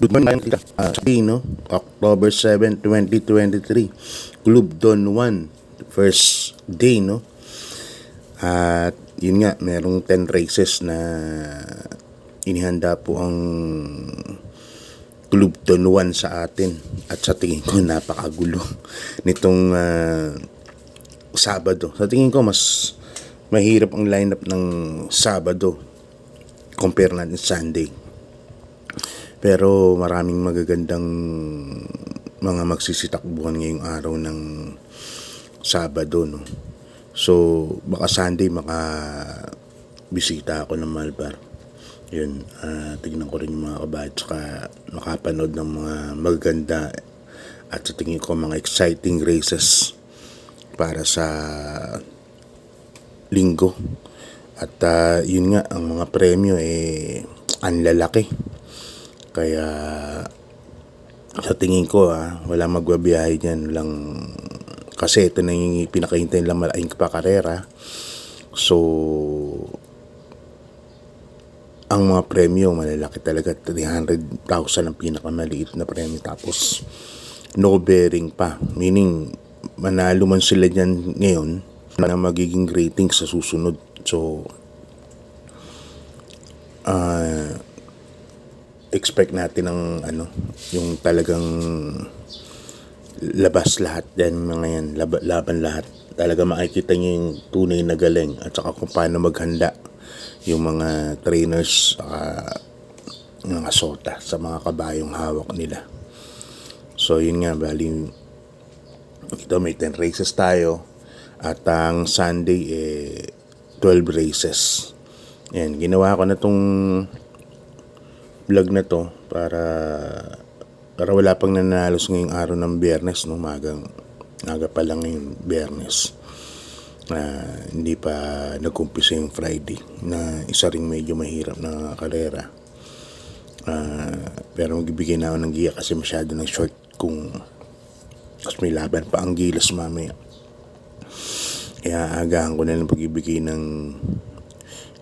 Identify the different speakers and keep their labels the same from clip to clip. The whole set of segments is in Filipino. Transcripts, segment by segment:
Speaker 1: Good morning, no? October 7, 2023. Club Don 1, first day, no? At yun nga, merong 10 races na inihanda po ang Club Don 1 sa atin. At sa tingin ko, napakagulo nitong Sabado. Sa tingin ko, mas mahirap ang lineup ng Sabado compare natin Sunday. Pero maraming magagandang mga magsisitakbuhan ngayong araw ng Sabado, no? So, baka Sunday bisita ako ng Malbar. Yun, tignan ko rin yung mga kabahat, saka makapanood ng mga magaganda at sa tingin ko mga exciting races para sa linggo. At yun nga, ang mga premyo ang lalaki. Kaya sa tingin ko wala magbabiyahe dyan lang, kasi ito na yung pinakahintay lang malaking pakarera. So ang mga premyo malalaki talaga, 300,000 ang pinakamaliit na premyo, tapos no bearing pa, meaning manalo man sila dyan ngayon na magiging rating sa susunod. So expect natin ng yung talagang labas lahat yan, mga yan, laban lahat. Talaga makikita nyo yung tunay na galing at saka kung paano maghanda yung mga trainers, mga sota sa mga kabayong hawak nila. So yun nga, bali ito may 10 races tayo at ang Sunday 12 races. Yan, ginawa ko na tong vlog na to para wala pang nanalos ngayong araw ng Biyernes, no? Maga pa lang ngayong Biyernes, hindi pa nag-umpisa yung Friday, na isa ring medyo mahirap na karera. Pero magbibigay na ako ng giya kasi masyado ng short kung mas may laban pa ang Gilas mamaya. Kaya agahan ko na lang pagbibigay ng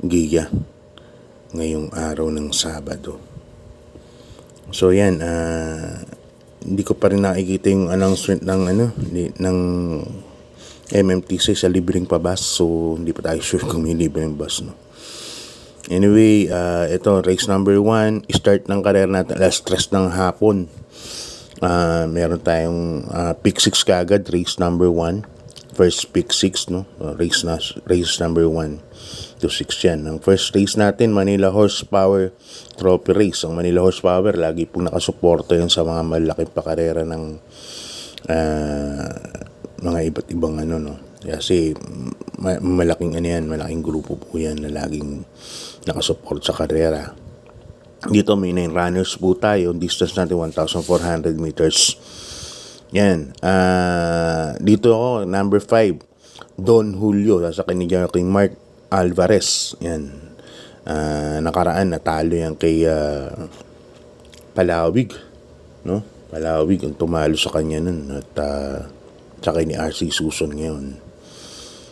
Speaker 1: giya ngayong araw ng Sabado. So yan, hindi ko pa rin nakikita yung announcement ng MMTC sa libreng pabas. So hindi pa tayo sure kung may libreng bus, no? Anyway, ito race number 1, start ng karera natin alas 3 ng hapon. Meron tayong pick 6 kaagad, race number 1. First pick 6, no? Race number 1 to 6 yan. Ang first race natin, Manila Horsepower Trophy Race. Ang Manila Horsepower, lagi pong nakasuporta yun sa mga malaking pakarera ng mga iba't ibang no? Kasi malaking malaking grupo po yan na laging nakasupport sa karera. Dito may 9 runners po tayo. Distance natin 1,400 meters. Yan. Dito ako, number 5, Don Julio. Sasakay ni King Mark Alvarez. Yan. Nakaraan natalo yan kay Palawig, no? Palawig ang tumalo sa kanya nun, at saka ni RC Suson ngayon.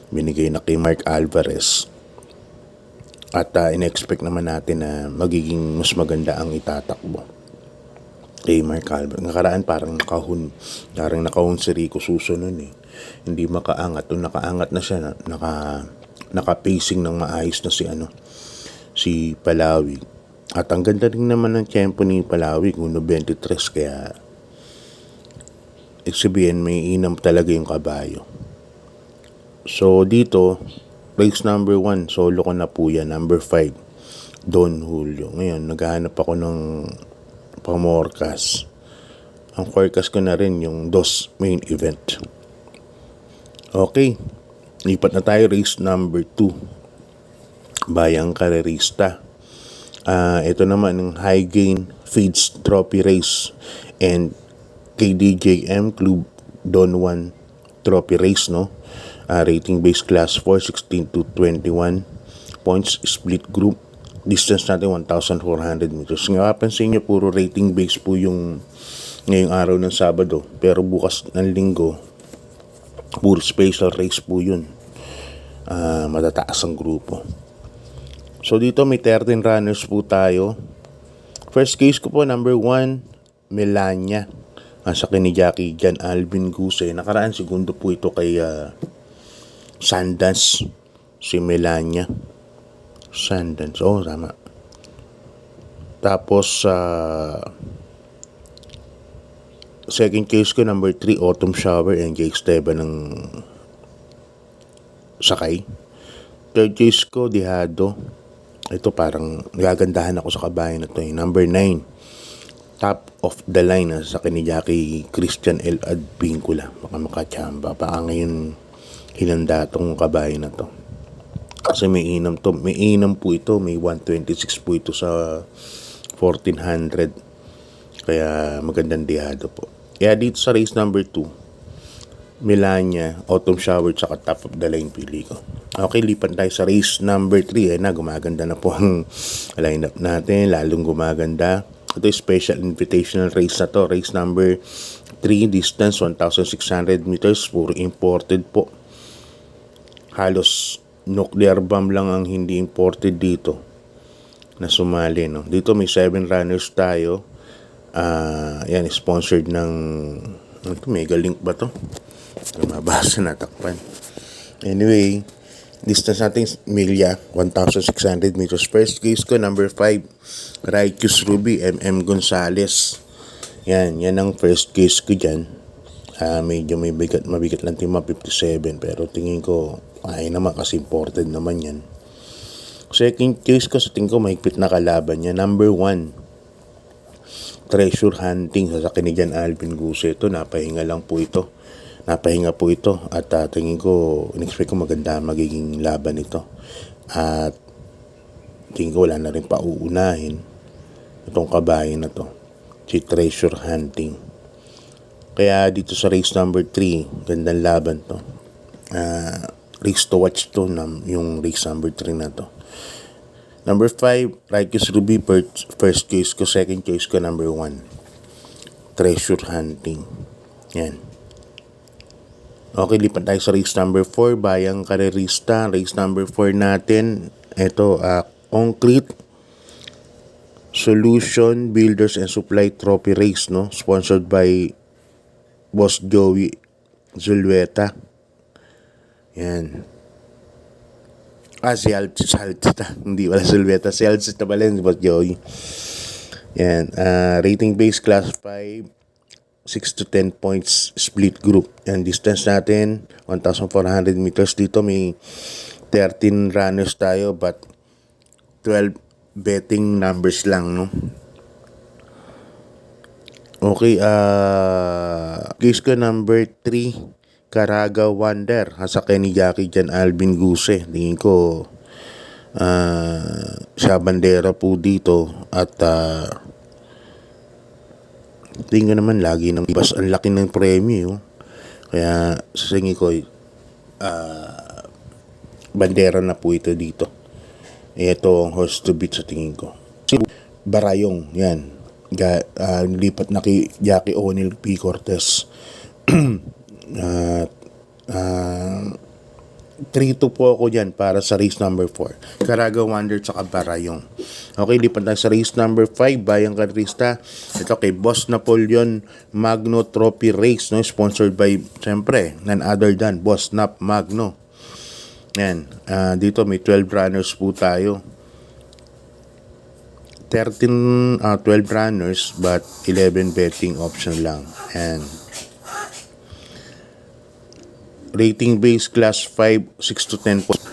Speaker 1: Binigay na kay Mark Alvarez. At in-expect naman natin na magiging mas maganda ang itatakbo kay Mark Alvarez. Nakaraan parang nakahun si Rico Suson nun Hindi makaangat. Nung nakaangat na siya, naka-pacing ng maayos na si Palawig. At ang ganda rin naman ng tempo ni Palawig, 1.23, kaya sabihin may inam talaga yung kabayo. So dito, race number 1, solo ko na po yan, number 5, Don Julio. Ngayon, naghahanap ako ng pamorkas. Ang forecast ko na rin yung DOS main event. Okay, lipat na tayo, race number 2, Bayang Karerista. Ito naman ang High Gain Feeds Trophy Race and KDJM Club Don 1 Trophy Race, no? Rating base class 4, 16 to 21 points, split group. Distance natin 1,400 meters. Nga kapansin nyo, puro rating base po yung ngayong araw ng Sabado. Pero bukas ng Linggo, puro special race po yun. Matataas ang grupo. So dito may 13 runners po tayo. First case ko po, number 1, Melania. Sa akin ni Jackie Jan Alvin Guse. Nakaraan, segundo po ito kay Sundance. Si Melania. Sundance. Oh, tama. Tapos, second case ko, number 3, Autumn Shower, NJ Esteban ng Sakay. Third case ko, Dihado. Ito parang nagagandahan ako sa kabayan na to. Number 9, Top of the Line. Sa akin ni Jackie Christian L. Advincula. Baka makachamba. Baka ngayon hinanda tong kabayan na to. Kasi may inam to. May inam po ito. May 126 po ito sa 1400. Kaya magandang Dihado po. Kaya dito sa race number 2, Melania, Autumn Shower, tsaka Top of the Line pili ko. Okay, lipat tayo sa race number 3. Gumaganda na po ang lineup natin. Lalong gumaganda. Ito yung special invitational race na to. Race number 3, distance 1,600 meters. Puro imported po. Halos nuclear bomb lang ang hindi imported dito na sumali. No? Dito may 7 runners tayo. Yan, sponsored ng... Ito, mega link ba to? Mabasa na takpan. Anyway, distance natin Milia, 1,600 meters. First case ko, number 5, Righteous Ruby, MM Gonzales. Yan ang first case ko dyan. Medyo mabigat lang tima 57, pero tingin ko, ay naman kasi imported naman yan. Second case ko, sa tingin ko, mahigpit na kalaban niya. Number 1, Treasure Hunting, sa akin ni Jan Alvin Guse. Ito, napahinga po ito at tingin ko, in-expect ko maganda magiging laban ito. At tingin ko wala na rin pauunahin itong kabayan na to, si Treasure Hunting. Kaya dito sa race number 3, gandang laban to. Race to watch to, yung race number 3 na to. Number 5, Righteous Ruby, first case ko. Second case ko, number 1, Treasure Hunting. Yan. Okay, lipat tayo sa race number 4, Bayang Karerista. Race number 4 natin, ito, Concrete Solution Builders and Supply Trophy Race, no? Sponsored by Boss Joey Zulueta. Yan. Si Alcita. Hindi wala Zulueta. Si Alcita pala yun, Boss Joey. Yan. Rating base class 5. 6 to 10 points split group. And distance natin 1,400 meters. Dito may 13 runners tayo but 12 betting numbers lang, no? Okay, case ko number 3, Caraga Wonder. Hasakay ni Jackie Jan Alvin Guse. Tingin ko siya bandera po dito at tingin naman lagi ng bas, ang laki ng premyo. Kaya sasingi ko bandera na po ito dito. Ito ang horse to beat sa tingin ko. Barayong, yan. Nilipat na kay Jackie O'Neil P. Cortez. 3-2 po ako dyan para sa race number 4. Caraga Wonder tsaka Barayong. Okay, lipat na sa race number 5, Bayang Karerista. Ito kay Boss Napoleon Magno Trophy Race, no? Sponsored by, siyempre, none other than Boss Nap Magno. Yan. Dito may 12 runners po tayo. 12 runners but 11 betting option lang. And rating base class 5, 6 to 10 points.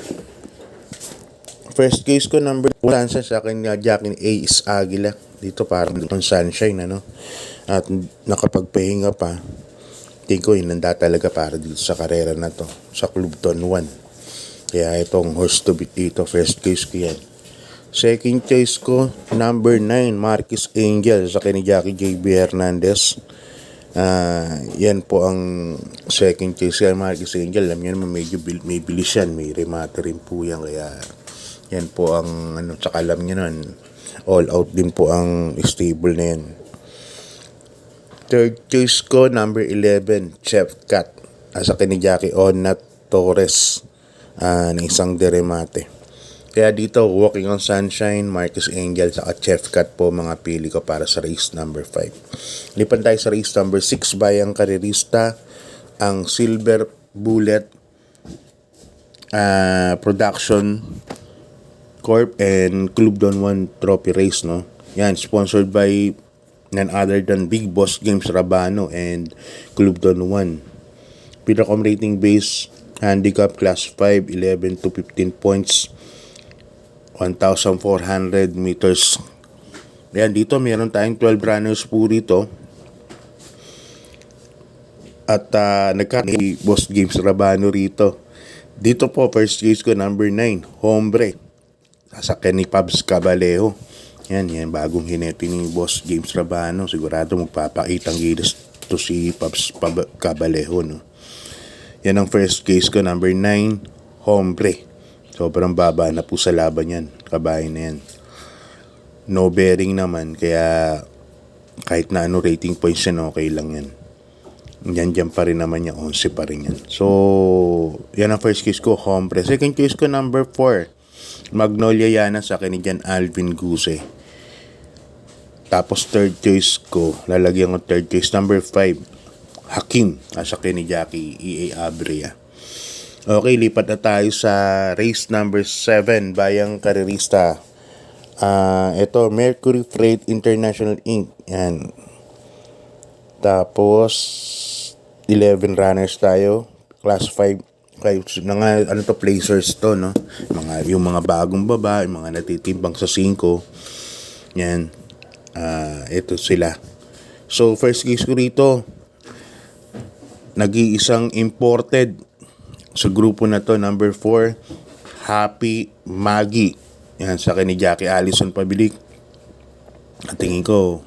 Speaker 1: First case ko, number 1, sa akin na Jackie A is Aguila. Dito parang sunshine, ano? At nakapagpahinga pa. Tingin ko, hinanda talaga para dito sa karera na to. Sa Clubton 1. Kaya itong horse to beat dito, first case ko yan. Second case ko, number 9, Marquis Angel. Sa akin ni Jackie J.B. Hernandez. Yan po ang second case kay Marquis Angel. Alam niyo naman, medyo may bilis yan, may remate rin po yan, kaya yan po ang tsaka alam niyo nun, all out din po ang stable na yan. Third case ko, number 11, Chef Cat. Sa akin ni Jackie Onat Torres, ng isang deremate. Kaya dito, Walking on Sunshine, Marcus Angel, saka Chef Cat po mga pili ko para sa race number 5. Lipan tayo sa race number 6, bayang karerista, ang Silver Bullet Production Corp and Club Don Juan Trophy Race, no? Yan, sponsored by none other than Big Boss Games Rabano and Club Don Juan. Pinacom rating base, handicap class 5, 11 to 15 points, 1,400 meters. Yan, dito meron tayong 12 runners po rito. At nagkani Boss Games Rabano rito. Dito po, first race ko, number 9, Hombre. Sasakyan ni Pabs Cabalejo. Yan, bagong hinete ni Boss James Rabano. Sigurado magpapakitang gilas to si Pabs Cabalejo, no? Yan ang first case ko, number 9, Hombre. Sobrang baba na po sa laban yan. Kabayan na yan. No bearing naman, kaya kahit na ano rating points yan, okay lang yan. Yan pa rin naman yan, 11 pa rin yan. So, yan ang first case ko, Hombre. Second case ko, number 4, Magnolia Yana, sa akin ni Jan Alvin Guse. Tapos third choice ko, lalagyan ko third choice, number 5, Hakim, sa akin ni Jackie E.A. Abria. Okay, lipat na tayo sa race number 7, bayang karerista. Ito, Mercury Freight International Inc. Yan. Tapos 11 runners tayo, class 5 mga ano to, placers to, no? Yung mga bagong baba, yung mga natitimbang sa 5. Yan. Ito sila. So first case ko rito, nag-iisang imported sa grupo na to, number 4, Happy Maggie. Yan, sa akin ni Jackie Allison Pabilik. At tingin ko,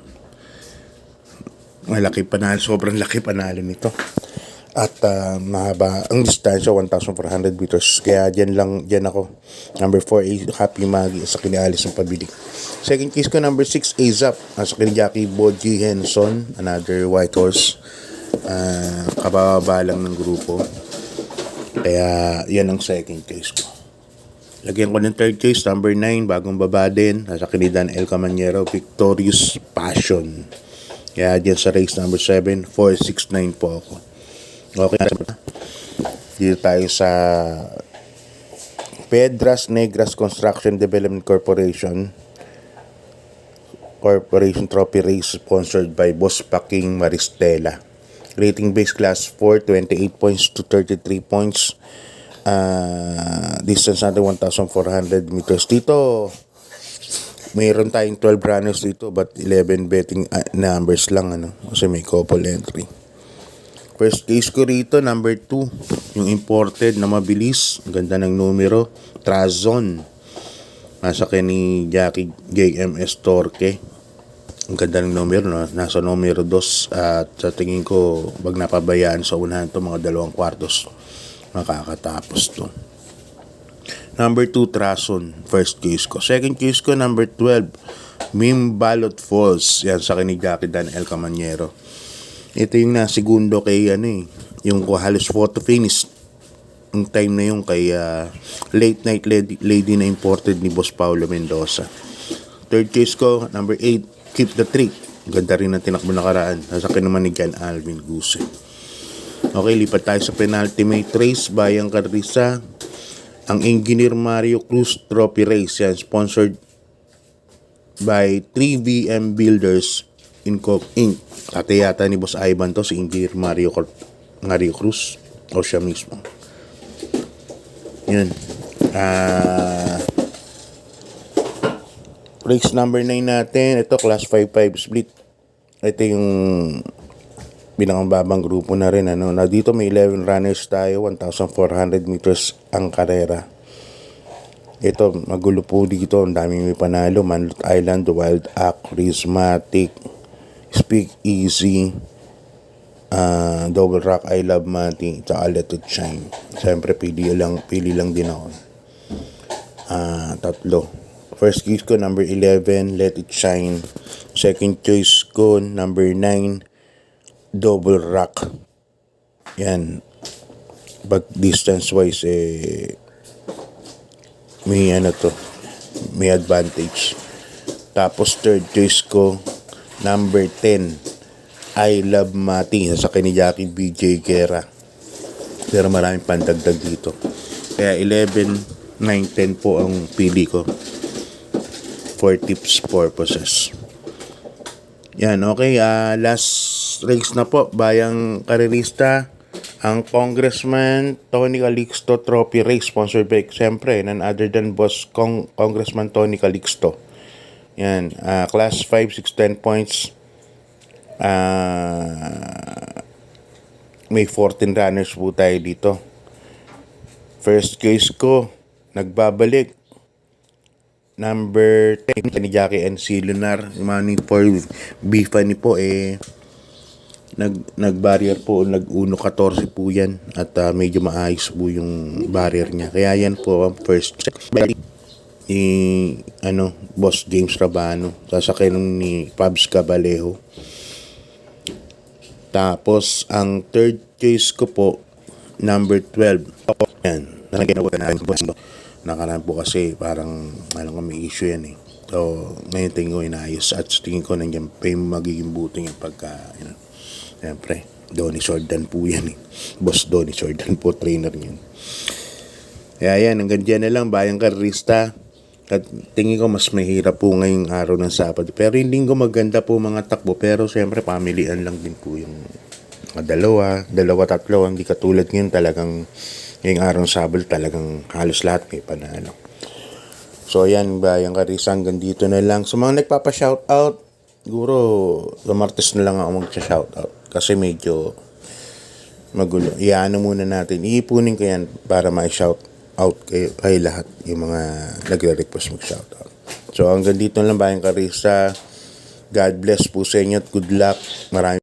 Speaker 1: malaki panalo, sobrang laki panalo nito. At mahaba ang distansya, 1,400 meters. Kaya dyan ako. Number 4, Happy Maggie, sa akin ni Allison Pabilik. Second case ko, number 6, Azap, sa akin ni Jackie Boji Henson, another white horse. Kababa lang ng grupo. Kaya yan ang second case ko. Lagyan ko ng third case, number 9, bagong baba din, sa akin ni Dan El Camanyero, Victorious Passion. Kaya dyan sa race number 7, 469 po ako. Okay, dito tayo sa Pedras Negras Construction Development Corporation Trophy Race, sponsored by Boss Paking Maristela. Rating base class 4, 28 points to 33 points. Distance natin 1,400 meters. Dito mayroon tayong 12 runners dito, but 11 betting numbers lang, ano, kasi may couple entry. First case ko rito, number 2, yung imported na mabilis, ang ganda ng numero, Trazon, nasa ni Jackie JMS Torque. Ang ganda ng numero, no? Nasa numero 2, at sa tingin ko, wag napabayaan sa unahan to, mga 2 kwartos makakatapos to. Number 2, Trazon, first case ko. Second case ko, number 12, Mim Balot Falls, yan sa ni Jackie Dan El Camanyero. Ito yung segundo kay yung halos photo finish. Yung time na yung kay late night lady na imported ni Boss Paulo Mendoza. Third case ko, number 8, Keep the Trick. Ganda rin ang tinakbo na karaan. Nasakin naman ni Jan Alvin Guse. Okay, lipat tayo sa penultimate race, bayang karerista, ang Engineer Mario Cruz Trophy Race. Yan, sponsored by 3VM Builders Inc. Ate yata ni Boss Ivan to, si Engineer Mario Cruz, o siya mismo. Yun. Race number 9 natin, ito class 5-5 split. Ito yung binakambabang grupo na rin, ano. Na dito may 11 runners tayo, 1,400 meters ang karera. Ito, magulo po dito, ang daming may panalo. Manlot Island, Wild Act, Charismatic, Speak Easy, Double Rock, I Love Mati, tsaka Let It Shine. Siyempre pili lang din ako. 3. First case ko, number 11, Let It Shine. Second choice ko, number 9, Double Rock. Yan. Pag distance wise, may ano to, may advantage. Tapos third choice ko, number 10, I Love Mati, sa ni Jackie BJ Guerra. Pero maraming pandagdag dito. Kaya 11, 9, 10 po ang pili ko for tips purposes. Yan, okay. Last race na po, bayang karerista, ang Congressman Tony Calixto Trophy Race, sponsored by, siyempre, none other than Boss Congressman Tony Calixto. Yan, class 5, 6, 10 points. May 14 runners po tayo dito. First case ko, nagbabalik. Number 10, ni Jackie NC Lunar. Money for Bifani po, nag-barrier po, nag-1-14 po yan. At medyo maayos po yung barrier niya. Kaya yan po ang first check. Ni Boss James Rabano, sasakay ni Pabs Cabalejo. Tapos ang third choice ko po, number 12. Yan, nakaraan po kasi parang alam ko may issue yan eh. So ngayon tingin ko inayos at tingin ko nandiyan pa yung magiging buting yung pagka siyempre Donnie Jordan po yan eh. Boss Donnie Jordan po, trainer niyan. Kaya yan, hanggang dyan na lang bayang karerista. At tingin ko mas mahirap po ngayong araw ng Sabado. Pero yung linggo maganda po mga takbo. Pero siyempre pamilian lang din po yung dalawa, tatlo. Hindi katulad ngayon talagang ngayong araw ng Sabado talagang halos lahat may panalo. So yan ba yung karisa, hanggang dito na lang. So mga nagpapa-shoutout, siguro sa Martes na lang ako mag-shoutout. Kasi medyo magulo. Iyaano muna natin. Iipunin ko yan para ma-shout out kay lahat yung mga nagre-request mag-shoutout. So hanggang dito lang bayang karisa. God bless po sa inyo at good luck. Maraming